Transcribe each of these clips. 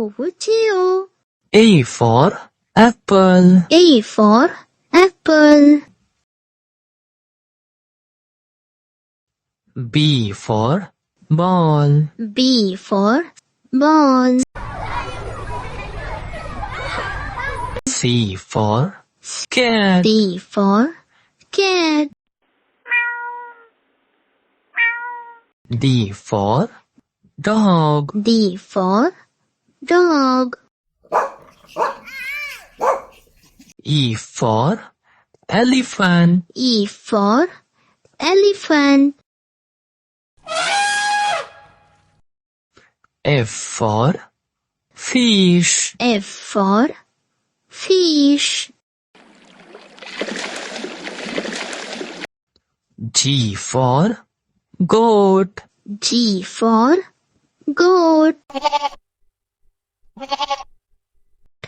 Chiu. A for apple. A for apple. B for ball. B for ball. C for cat. D for cat. D for dog. D for dog. E for elephant. E for elephant. F for fish. F for fish. G for goat. G for goat.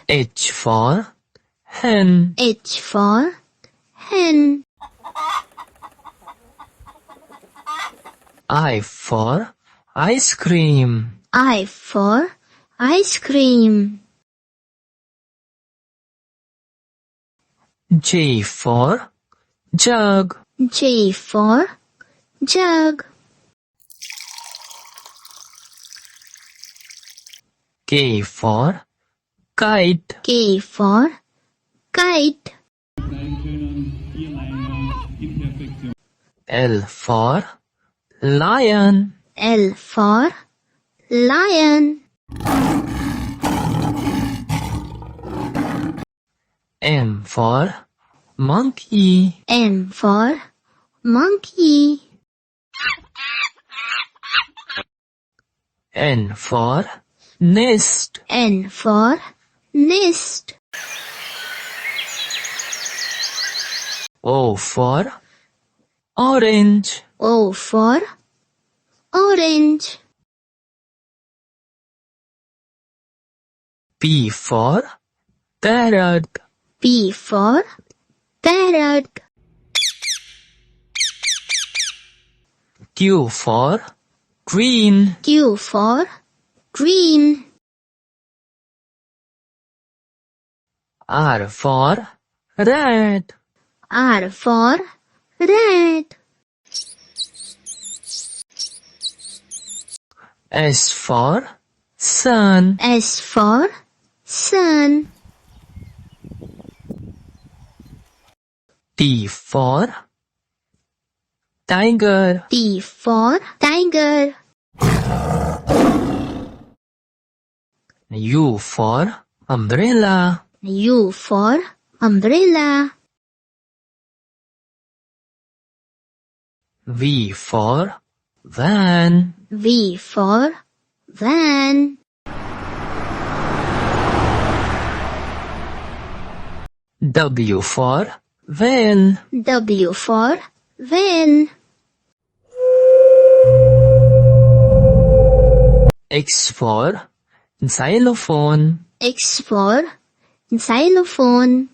H for hen. H for hen. I for ice cream. I for ice cream. J for jug. J for jug. K for kite. K for kite. L for lion. L for lion. M for monkey. M for monkey. N for nest. N for nest. O for orange. O for orange. P for parrot. P for parrot. Q for green. Q for green. R for red. R for red. S for sun. S for sun. T for tiger. T for tiger. U for umbrella. U for umbrella. V for van. V for van. W for van. W for van. X for xylophone. X for xylophone.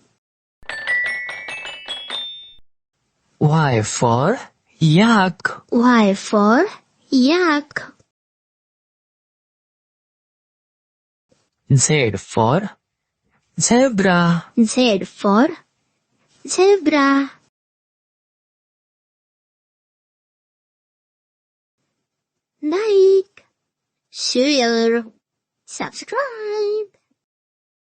Y for yak. Y for yak. Z for zebra. Z for zebra. Like, share, subscribe.